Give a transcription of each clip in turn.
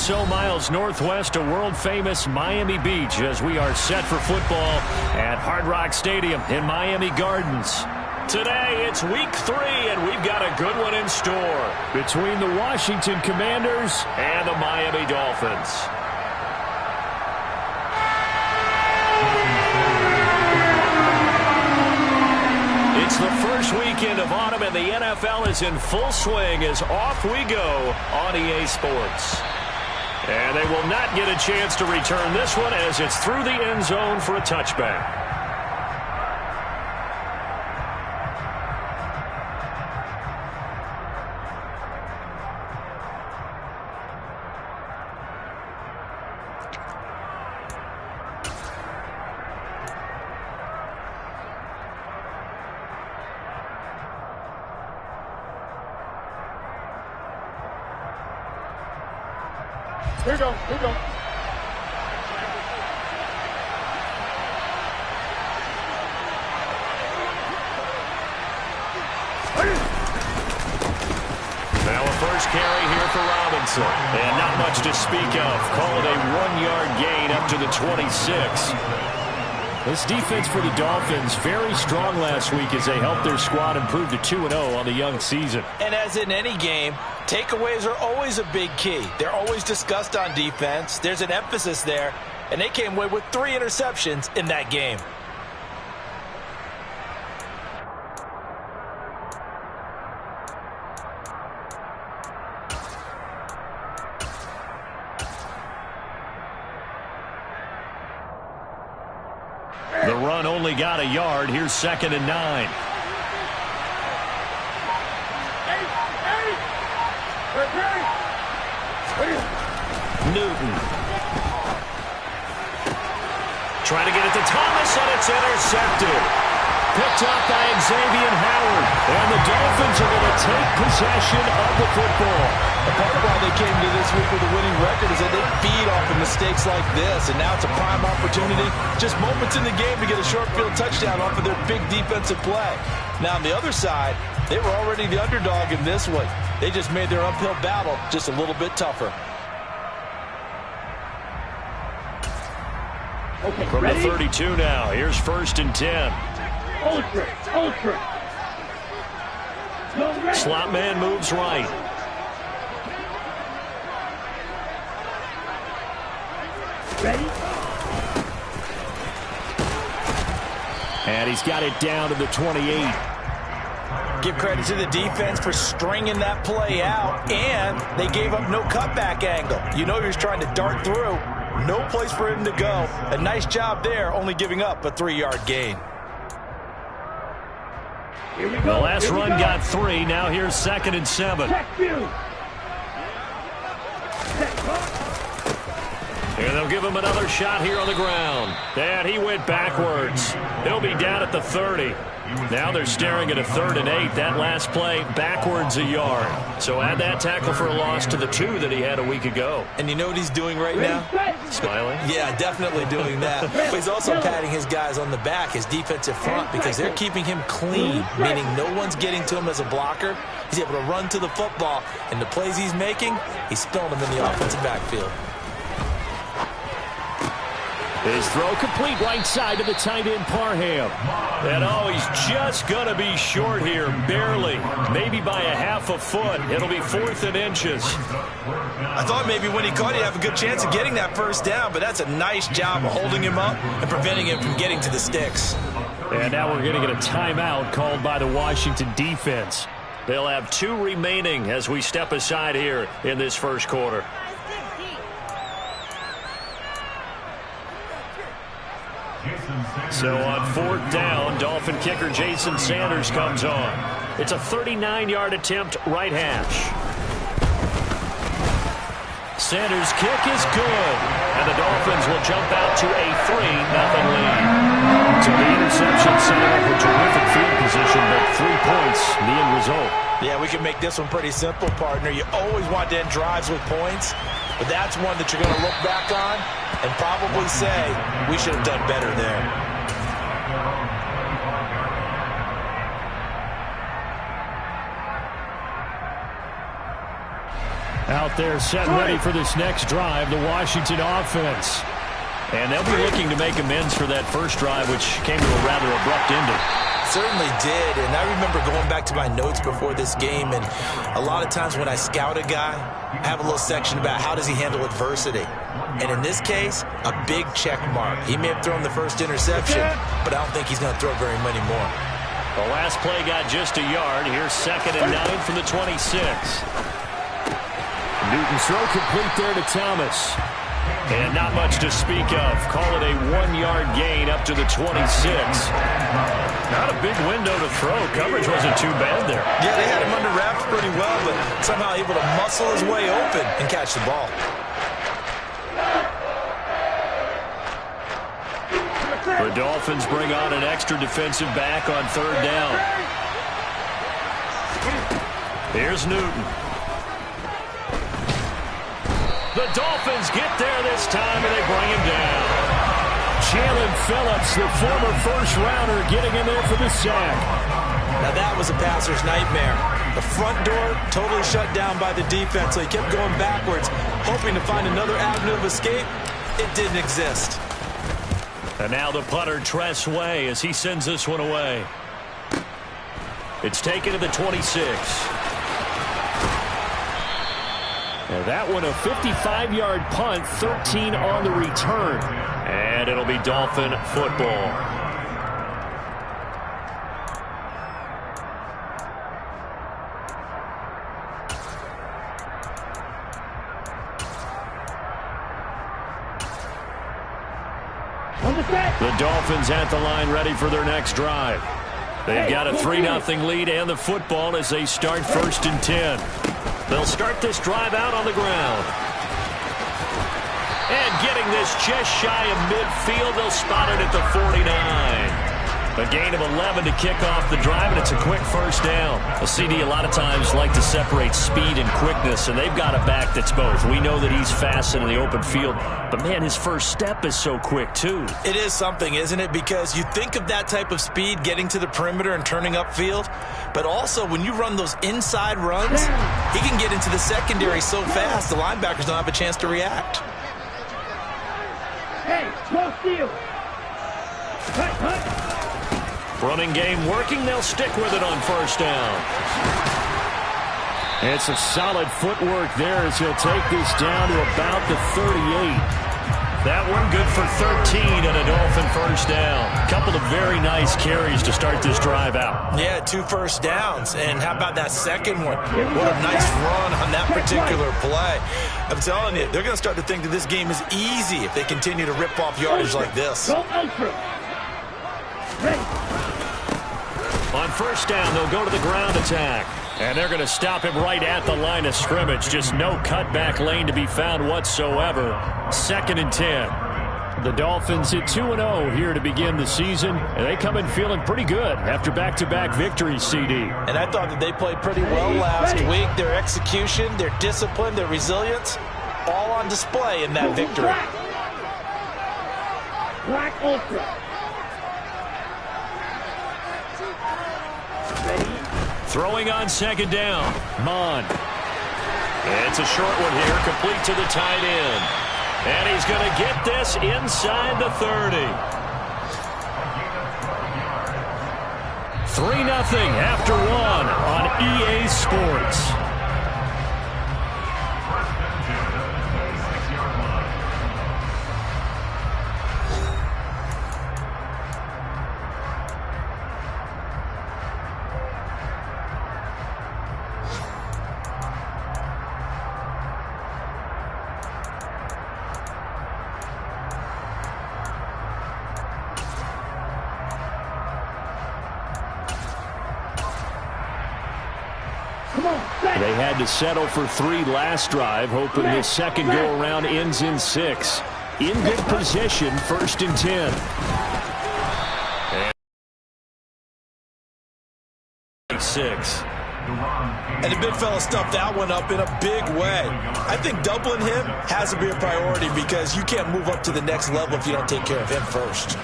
so miles northwest of world-famous Miami Beach as we are set for football at Hard Rock Stadium in Miami Gardens. Today, it's week 3, and we've got a good one in store between the Washington Commanders and the Miami Dolphins. It's the first weekend of autumn, and the NFL is in full swing as off we go on EA Sports. And they will not get a chance to return this one as it's through the end zone for a touchback. Here we go, here we go. Now a first carry here for Robinson. And not much to speak of. Call it a 1-yard gain up to the 26. This defense for the Dolphins very strong last week as they helped their squad improve to 2-0 on the young season. And as in any game, takeaways are always a big key. They're always discussed on defense. There's an emphasis there, and they came away with 3 interceptions in that game. The run only got a yard. Here's 2nd and 9. Newton. Trying to get it to Thomas, and it's intercepted. Picked up by Xavier Howard. And the Dolphins are going to take possession of the football. A part of why they came to this week with a winning record is that they feed off of mistakes like this, and now it's a prime opportunity, just moments in the game to get a short field touchdown off of their big defensive play. Now on the other side, they were already the underdog in this one. They just made their uphill battle just a little bit tougher. Okay, from ready? the 32 now. Here's 1st and 10. Ultra. Slot man moves right. Ready? And he's got it down to the 28. Give credit to the defense for stringing that play out, and they gave up no cutback angle. You know he was trying to dart through. No place for him to go. A nice job there, only giving up a 3-yard gain. Here we go. The last run got 3. Now here's 2nd and 7. Check you. And they'll give him another shot here on the ground. And he went backwards. He'll be down at the 30. Now they're staring at a 3rd and 8. That last play, backwards a yard. So add that tackle for a loss to the 2 that he had a week ago. And you know what he's doing right now? Smiling? Yeah, definitely doing that. But he's also patting his guys on the back, his defensive front, because they're keeping him clean, meaning no one's getting to him as a blocker. He's able to run to the football, and the plays he's making, he's spilling them in the offensive backfield. His throw complete right side to the tight end, Parham. And oh, he's just going to be short here, barely. Maybe by a half a foot. It'll be 4th and inches. I thought maybe when he caught, he'd have a good chance of getting that first down, but that's a nice job of holding him up and preventing him from getting to the sticks. And now we're going to get a timeout called by the Washington defense. They'll have 2 remaining as we step aside here in this first quarter. So on 4th down, Dolphin kicker Jason Sanders comes on. It's a 39-yard attempt, right hash. Sanders' kick is good, and the Dolphins will jump out to a 3-0 lead. So the interception set up a terrific field position, but 3 points, the end result. Yeah, we can make this one pretty simple, partner. You always want to end drives with points, but that's one that you're going to look back on and probably say, we should have done better there. Out there set ready for this next drive, the Washington offense. And they'll be looking to make amends for that first drive, which came to a rather abrupt ending. Certainly did, and I remember going back to my notes before this game, and a lot of times when I scout a guy, I have a little section about how does he handle adversity. And in this case, a big check mark. He may have thrown the first interception, but I don't think he's going to throw very many more. The last play got just a yard. Here's 2nd and 9 from the 26. Newton's throw complete there to Thomas. And not much to speak of. Call it a 1-yard gain up to the 26. Not a big window to throw. Coverage wasn't too bad there. Yeah, they had him under wraps pretty well, but somehow able to muscle his way open and catch the ball. The Dolphins bring on an extra defensive back on 3rd down. Here's Newton. The Dolphins get there this time, and they bring him down. Jalen Phillips, the former first-rounder, getting in there for the sack. Now that was a passer's nightmare. The front door totally shut down by the defense, so he kept going backwards, hoping to find another avenue of escape. It didn't exist. And now the punter, Tress Way, as he sends this one away. It's taken to the 26. And that one a 55-yard punt, 13 on the return. And it'll be Dolphin football. The Dolphins at the line ready for their next drive. They've got a 3-0 lead and the football as they start 1st and 10. They'll start this drive out on the ground. And getting this just shy of midfield, they'll spot it at the 49. A gain of 11 to kick off the drive, and it's a quick first down. A CD a lot of times like to separate speed and quickness, and they've got a back that's both. We know that he's fast in the open field, but, man, his first step is so quick, too. It is something, isn't it? Because you think of that type of speed getting to the perimeter and turning upfield, but also when you run those inside runs, he can get into the secondary so fast the linebackers don't have a chance to react. Hey, no steal. Cut, cut. Running game working. They'll stick with it on 1st down. It's a solid footwork there as he'll take this down to about the 38. That one good for 13 and a Dolphin 1st down. Couple of very nice carries to start this drive out. Yeah, 2 first downs. And how about that second one? What a nice run on that particular play. I'm telling you, they're going to start to think that this game is easy if they continue to rip off yardage like this. Go ultra. Ready. On 1st down, they'll go to the ground attack. And they're going to stop him right at the line of scrimmage. Just no cutback lane to be found whatsoever. 2nd and 10. The Dolphins hit 2-0 here to begin the season. And they come in feeling pretty good after back-to-back victories, CD. And I thought that they played pretty well last week. Their execution, their discipline, their resilience, all on display in that victory. Black ultra. Ready. Throwing on 2nd down. Mon. It's a short one here, complete to the tight end. And he's going to get this inside the 30. 3-0 after 1 on EA Sports. They had to settle for 3 last drive, hoping this second go-around ends in 6. In good position, 1st and 10. And 6. And the big fella stuffed that one up in a big way. I think doubling him has to be a priority because you can't move up to the next level if you don't take care of him first.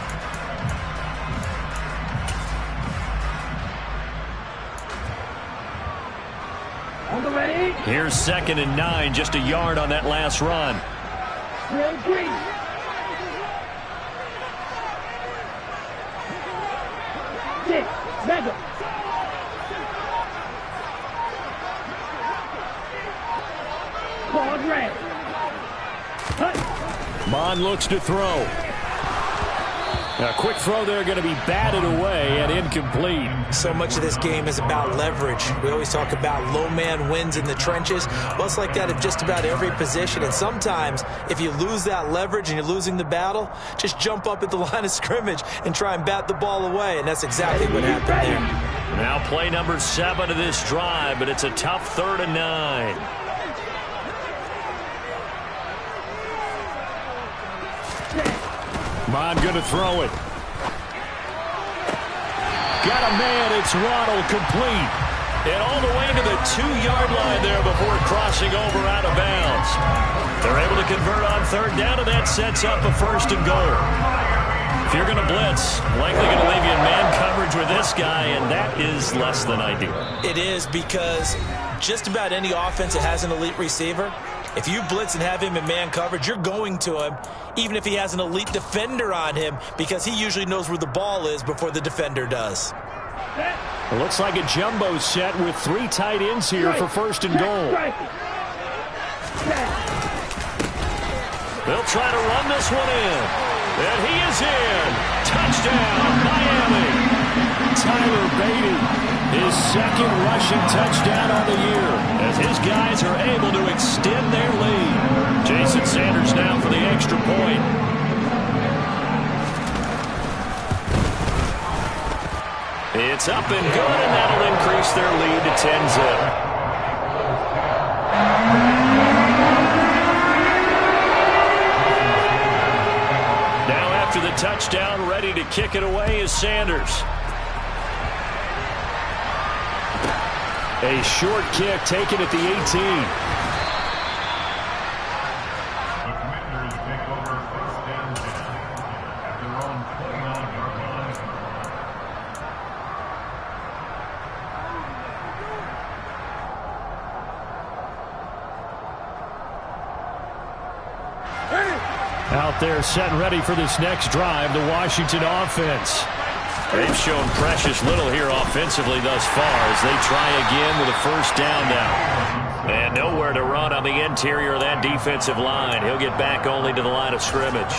On the ready. Here's 2nd and 9, just a yard on that last run. Mond looks to throw. A quick throw there, going to be batted away and incomplete. So much of this game is about leverage. We always talk about low man wins in the trenches. Well, it's like that in just about every position. And sometimes, if you lose that leverage and you're losing the battle, just jump up at the line of scrimmage and try and bat the ball away. And that's exactly what happened there. Now play number 7 of this drive, but it's a tough 3rd and 9. Mond going to throw it. Got a man. It's Waddle, complete. And all the way to the 2-yard line there before crossing over out of bounds. They're able to convert on 3rd down, and that sets up a 1st and goal. If you're going to blitz, likely going to leave you in man coverage with this guy, and that is less than ideal. It is, because just about any offense that has an elite receiver, if you blitz and have him in man coverage, you're going to him, even if he has an elite defender on him, because he usually knows where the ball is before the defender does. It looks like a jumbo set with 3 tight ends here for 1st and goal. They'll try to run this one in. And he is in. Touchdown, Miami. Tyler Beatty, his 2nd rushing touchdown on the year, as his guys are able to extend their lead. Jason Sanders now for the extra point. It's up and good, and that'll increase their lead to 10-zip. Now after the touchdown, ready to kick it away is Sanders. A short kick taken at the 18. Out there set and ready for this next drive, the Washington offense. They've shown precious little here offensively thus far as they try again with a 1st down now. And nowhere to run on the interior of that defensive line. He'll get back only to the line of scrimmage.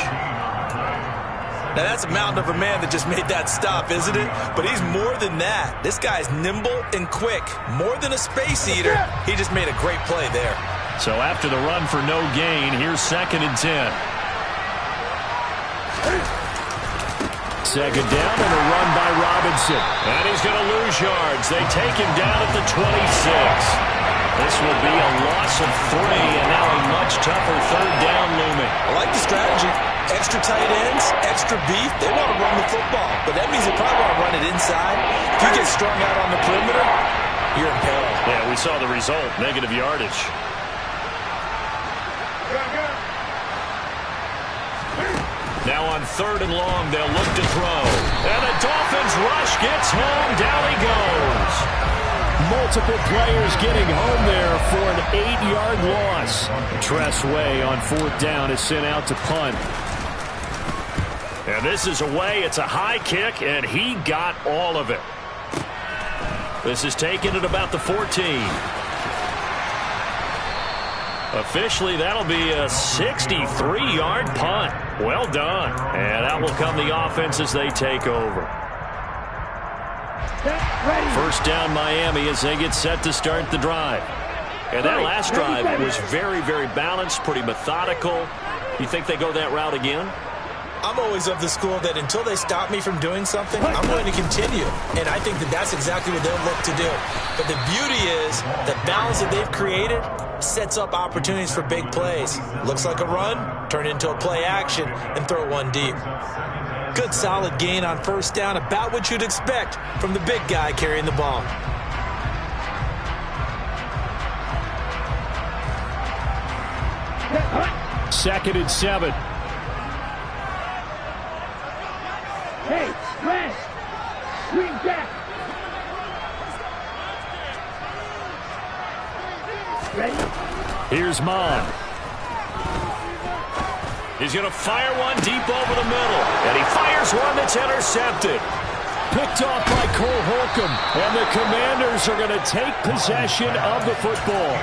Now, that's a mountain of a man that just made that stop, isn't it? But he's more than that. This guy's nimble and quick. More than a space eater. He just made a great play there. So after the run for no gain, here's 2nd and 10. 2nd down and a run by Robinson. And he's going to lose yards. They take him down at the 26. This will be a loss of 3, and now a much tougher 3rd down looming. I like the strategy. Extra tight ends, extra beef. They want to run the football, but that means they probably want to run it inside. If you get strung out on the perimeter, you're in peril. Yeah, we saw the result, negative yardage. Now on 3rd and long, they'll look to throw. And the Dolphins rush gets home. Down he goes. Multiple players getting home there for an 8-yard loss. Tress Way on 4th down is sent out to punt. And this is away. It's a high kick, and he got all of it. This is taken at about the 14. Officially, that'll be a 63-yard punt. Well done. And out will come the offense as they take over. 1st down Miami as they get set to start the drive. And that last drive was very, very balanced, pretty methodical. You think they go that route again? I'm always of the school that until they stop me from doing something, I'm going to continue. And I think that that's exactly what they'll look to do. But the beauty is the balance that they've created sets up opportunities for big plays. Looks like a run, turn into a play action, and throw one deep. Good solid gain on 1st down, about what you'd expect from the big guy carrying the ball. Second and 7. Hey, man! Swing back! Here's Mon. He's going to fire one deep over the middle. And he fires one that's intercepted. Picked off by Cole Holcomb. And the Commanders are going to take possession of the football.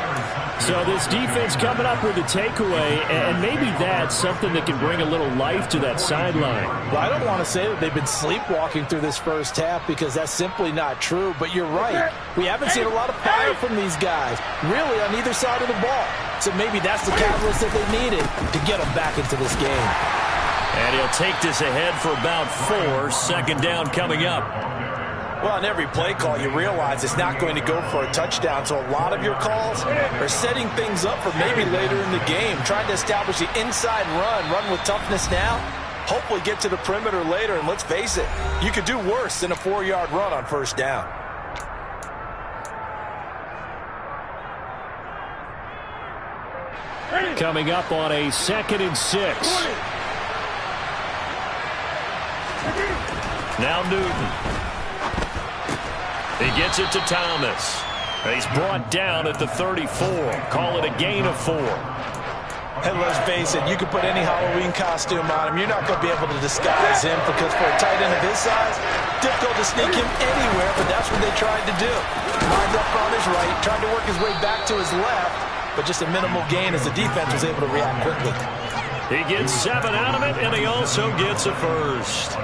So this defense coming up with a takeaway, and maybe that's something that can bring a little life to that sideline. Well, I don't want to say that they've been sleepwalking through this first half because that's simply not true, but you're right. We haven't seen a lot of fire from these guys, really, on either side of the ball. So maybe that's the catalyst that they needed to get them back into this game. And he'll take this ahead for about 4. Second down coming up. Well, on every play call, you realize it's not going to go for a touchdown, so a lot of your calls are setting things up for maybe later in the game, trying to establish the inside run with toughness now, hopefully get to the perimeter later, and let's face it, you could do worse than a 4-yard run on first down. Coming up on a 2nd and 6. Now Newton. He gets it to Thomas. He's brought down at the 34. Call it a gain of 4. And let's face it, you can put any Halloween costume on him. You're not going to be able to disguise him because for a tight end of his size, difficult to sneak him anywhere, but that's what they tried to do. Lined up on his right, tried to work his way back to his left, but just a minimal gain as the defense was able to react quickly. He gets 7 out of it, and he also gets a first.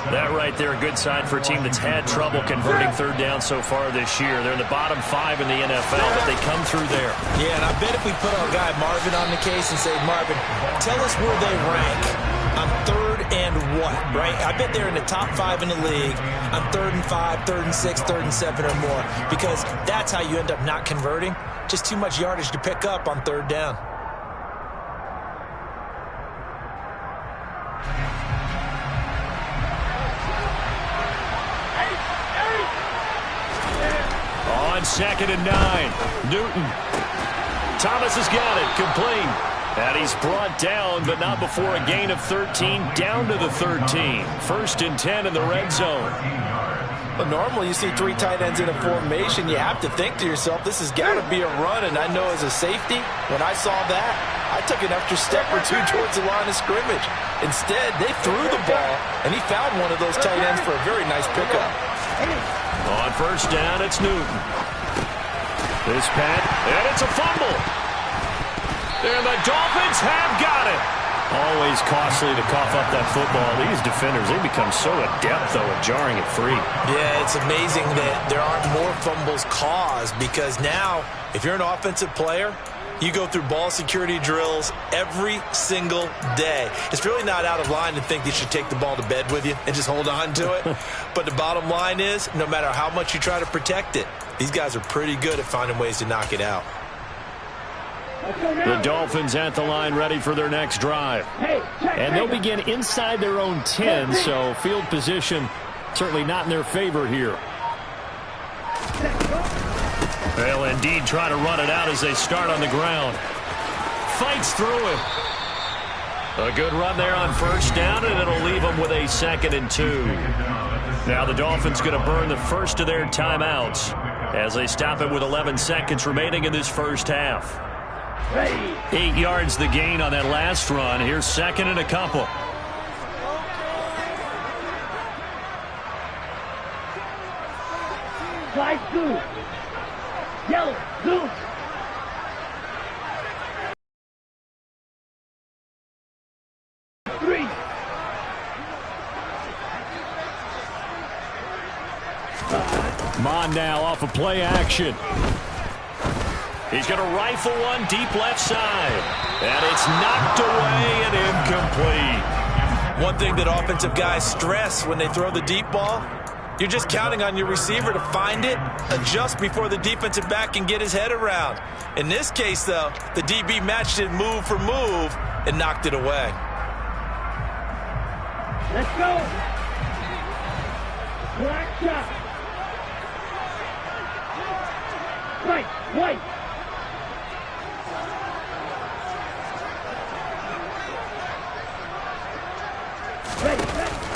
That right there, a good sign for a team that's had trouble converting third down so far this year. They're in the bottom 5 in the NFL, but they come through there. Yeah, and I bet if we put our guy Marvin on the case and say, Marvin, tell us where they rank on 3rd and what, right? I bet they're in the top 5 in the league on 3rd and 5, 3rd and 6, 3rd and 7 or more, because that's how you end up not converting. Just too much yardage to pick up on 3rd down. On 2nd and 9, Newton. Thomas has got it, complete. And he's brought down, but not before a gain of 13, down to the 13. 1st and 10 in the red zone. Well, normally you see 3 tight ends in a formation. You have to think to yourself, this has got to be a run. And I know as a safety, when I saw that, I took an extra step or 2 towards the line of scrimmage. Instead, they threw the ball, and he found one of those tight ends for a very nice pickup. On 1st down, it's Newton. This pat, and it's a fumble. And the Dolphins have got it. Always costly to cough up that football. These defenders, they become so adept, though, at jarring it free. Yeah, it's amazing that there aren't more fumbles caused because now, if you're an offensive player, you go through ball security drills every single day. It's really not out of line to think you should take the ball to bed with you and just hold on to it. But the bottom line is, no matter how much you try to protect it, these guys are pretty good at finding ways to knock it out. The Dolphins at the line ready for their next drive. And they'll begin inside their own 10, so field position certainly not in their favor here. They'll indeed try to run it out as they start on the ground. Fights through him. A good run there on 1st down, and it'll leave them with a 2nd and 2. Now the Dolphins going to burn the first of their timeouts as they stop it with 11 seconds remaining in this first half. 8 yards the gain on that last run. Here's 2nd and a couple. Slide through. Yellow, blue. Three. Mon now off of play action. He's going to rifle one deep left side. And it's knocked away and incomplete. One thing that offensive guys stress when they throw the deep ball, you're just counting on your receiver to find it, adjust before the defensive back can get his head around. In this case, though, the DB matched it move for move and knocked it away. Let's go. Black shot. Right, white.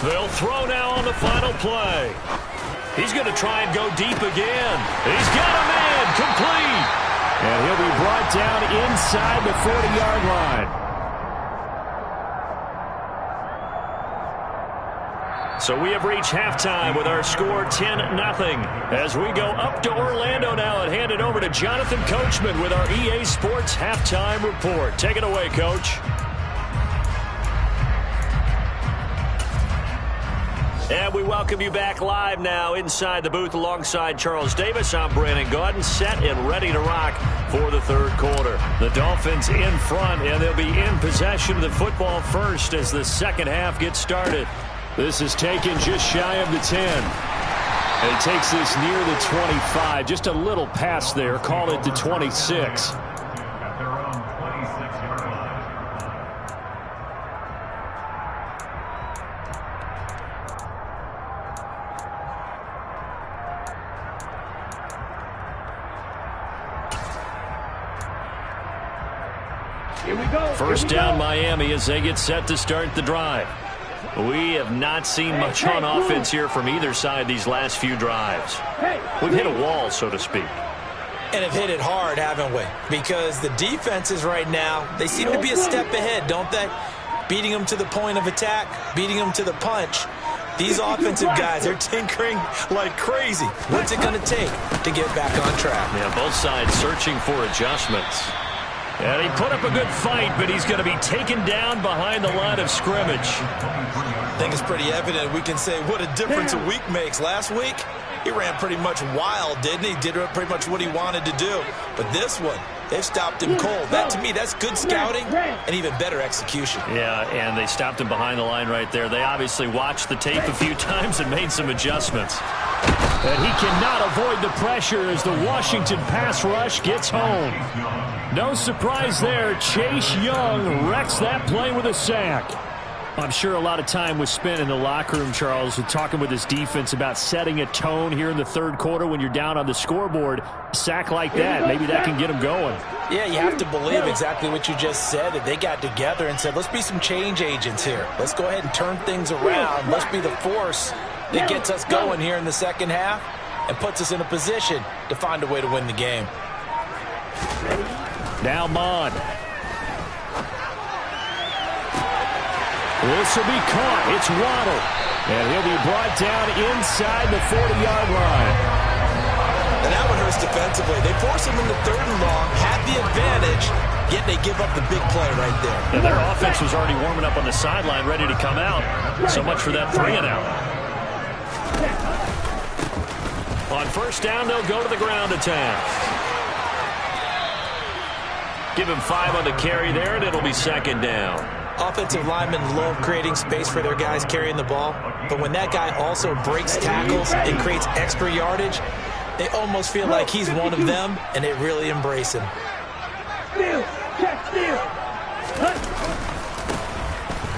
They'll throw now on the final play. He's going to try and go deep again. He's got a man complete. And he'll be brought down inside the 40-yard line. So we have reached halftime with our score 10-0. As we go up to Orlando now and hand it over to Jonathan Coachman with our EA Sports Halftime Report. Take it away, Coach. And we welcome you back live now inside the booth alongside Charles Davis. I'm Brandon Gaudin, set and ready to rock for the third quarter. The Dolphins in front, and they'll be in possession of the football first as the second half gets started. This is taken just shy of the 10. And it takes this near the 25. Just a little pass there. Call it the 26. Here we go. First down, Miami, as they get set to start the drive. We have not seen much on offense here from either side these last few drives. We've hit a wall, so to speak. And have hit it hard, haven't we? Because the defenses right now, they seem to be a step ahead, don't they? Beating them to the point of attack, beating them to the punch. These offensive guys, they're tinkering like crazy. What's it going to take to get back on track? Yeah, both sides searching for adjustments. And he put up a good fight, but he's going to be taken down behind the line of scrimmage. I think it's pretty evident. We can say what a difference a week makes. Last week, he ran pretty much wild, didn't he? Did pretty much what he wanted to do. But this one, they've stopped him cold. That, to me, that's good scouting and even better execution. Yeah, and they stopped him behind the line right there. They obviously watched the tape a few times and made some adjustments. And he cannot avoid the pressure as the Washington pass rush gets home. No surprise there. Chase Young wrecks that play with a sack. I'm sure a lot of time was spent in the locker room, Charles, with talking with his defense about setting a tone here in the third quarter when you're down on the scoreboard. A sack like that, maybe that can get him going. Yeah, you have to believe exactly what you just said, that they got together and said, let's be some change agents here. Let's go ahead and turn things around. Let's be the force that gets us going here in the second half and puts us in a position to find a way to win the game. Now Mon. This will be caught. It's Waddle. And he'll be brought down inside the 40-yard line. And that one hurts defensively. They force him into third and long, had the advantage, yet they give up the big play right there. And their offense was already warming up on the sideline, ready to come out. So much for that 3-and-out. On first down, they'll go to the ground attack. Give him 5 on the carry there, and it'll be second down. Offensive linemen love creating space for their guys carrying the ball, but when that guy also breaks tackles and creates extra yardage, they almost feel like he's one of them, and they really embrace him.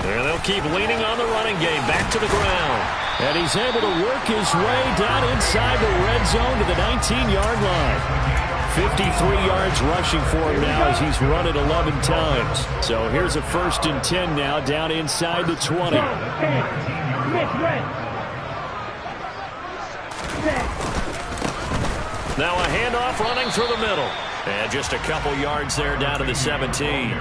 And they'll keep leaning on the running game, back to the ground. And he's able to work his way down inside the red zone to the 19-yard line. 53 yards rushing for him now as he's run it 11 times. So here's a 1st and 10 now down inside the 20. Now a handoff running through the middle. And just a couple yards there down to the 17.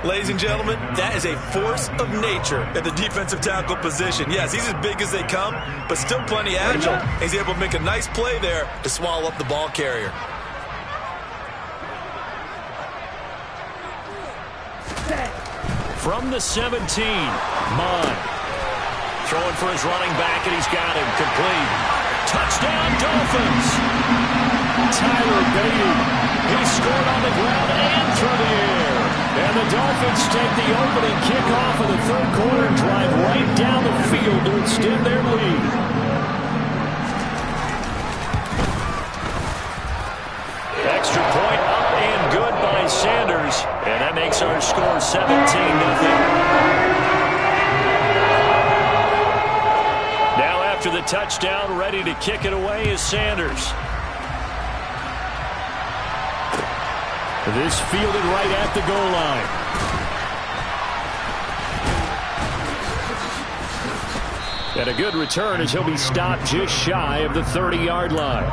Ladies and gentlemen, that is a force of nature at the defensive tackle position. Yes, he's as big as they come, but still plenty agile. He's able to make a nice play there to swallow up the ball carrier. From the 17, Mon. Throwing for his running back, and he's got him complete. Touchdown, Dolphins! Tyler Beatty. He scored on the ground and through the air. And the Dolphins take the opening kickoff of the third quarter and drive right down the field to extend their lead. Extra point up and good by Sanders. And that makes our score 17-0. Now after the touchdown, ready to kick it away is Sanders. This fielded right at the goal line. And a good return as he'll be stopped just shy of the 30-yard line.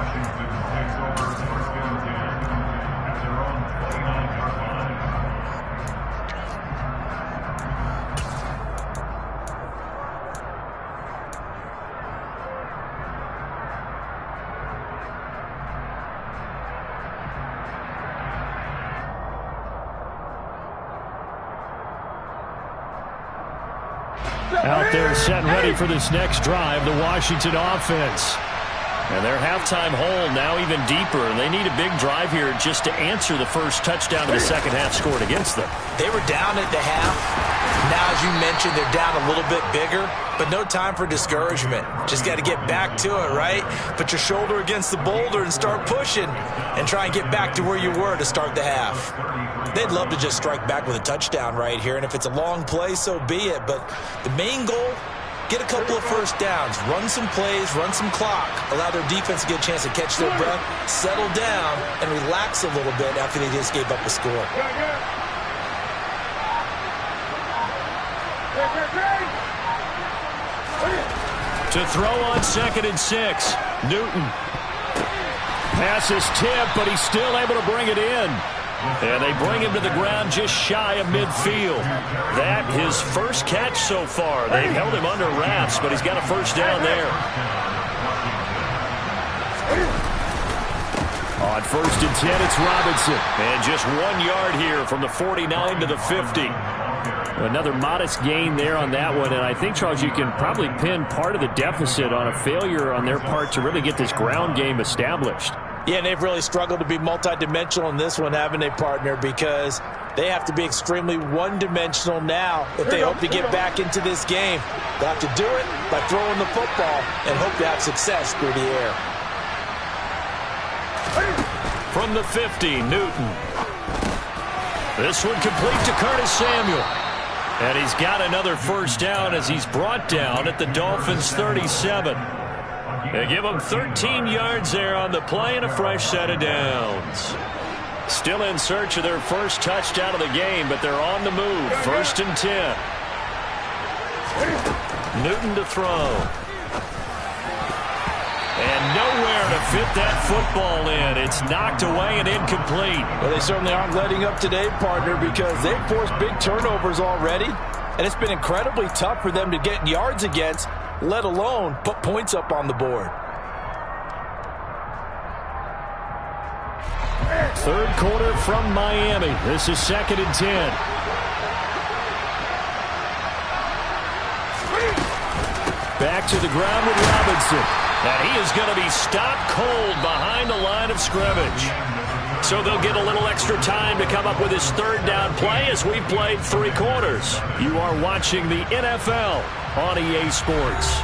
Out there set and ready for this next drive, the Washington offense. And their halftime hole now even deeper, and they need a big drive here just to answer the first touchdown of the second half scored against them. They were down at the half. Now, as you mentioned, they're down a little bit bigger, but no time for discouragement. Just got to get back to it, right? Put your shoulder against the boulder and start pushing and try and get back to where you were to start the half. They'd love to just strike back with a touchdown right here, and if it's a long play, so be it. But the main goal, get a couple of first downs, run some plays, run some clock, allow their defense to get a chance to catch their breath, settle down, and relax a little bit after they just gave up a score. To throw on 2nd and 6, Newton. Pass is tipped, but he's still able to bring it in. And they bring him to the ground just shy of midfield. That his first catch so far. They've held him under wraps, but he's got a first down there. On 1st and 10, it's Robinson. And just 1 yard here from the 49 to the 50. Another modest gain there on that one. And I think, Charles, you can probably pin part of the deficit on a failure on their part to really get this ground game established. Yeah, and they've really struggled to be multidimensional in this one, haven't they, partner? Because they have to be extremely one-dimensional now if they hope to get back into this game. They'll have to do it by throwing the football and hope to have success through the air. From the 50, Newton. This one complete to Curtis Samuel. And he's got another first down as he's brought down at the Dolphins' 37. They give him 13 yards there on the play and a fresh set of downs. Still in search of their first touchdown of the game, but they're on the move. 1st and 10. Newton to throw. And nowhere to fit that football in. It's knocked away and incomplete. Well, they certainly aren't letting up today, partner, because they've forced big turnovers already. And it's been incredibly tough for them to get yards against, let alone put points up on the board. Third quarter from Miami. This is 2nd and 10. Back to the ground with Robinson. And he is going to be stopped cold behind the line of scrimmage. So they'll get a little extra time to come up with his third down play as we've played 3 quarters. You are watching the NFL on EA Sports.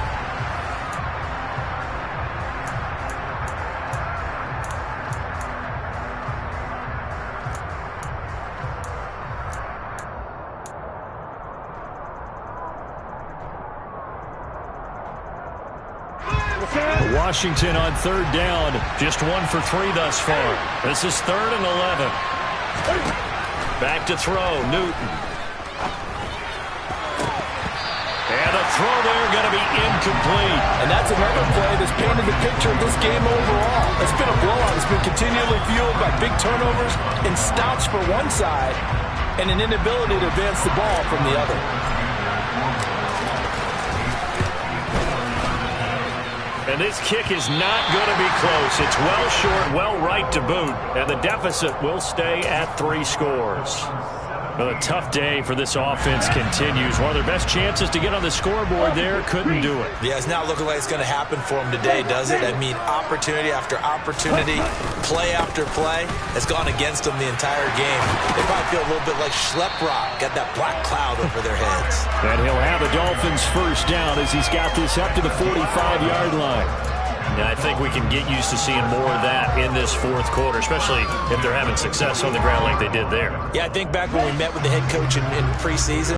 Washington on 3rd down, just 1 for 3 thus far. This is 3rd and 11. Back to throw, Newton. And a throw there going to be incomplete. And that's another play that's painted the picture of this game overall. It's been a blowout. It's been continually fueled by big turnovers and stops for one side and an inability to advance the ball from the other. And this kick is not going to be close. It's well short, well right to boot. And the deficit will stay at 3 scores. Well, a tough day for this offense continues. One of their best chances to get on the scoreboard there, couldn't do it. Yeah, it's not looking like it's going to happen for them today, does it? I mean, opportunity after opportunity, play after play has gone against them the entire game. They probably feel a little bit like Schleprock, got that black cloud over their heads. And he'll have a Dolphins first down as he's got this up to the 45-yard line. And I think we can get used to seeing more of that in this 4th quarter, especially if they're having success on the ground like they did there. Yeah, I think back when we met with the head coach in preseason,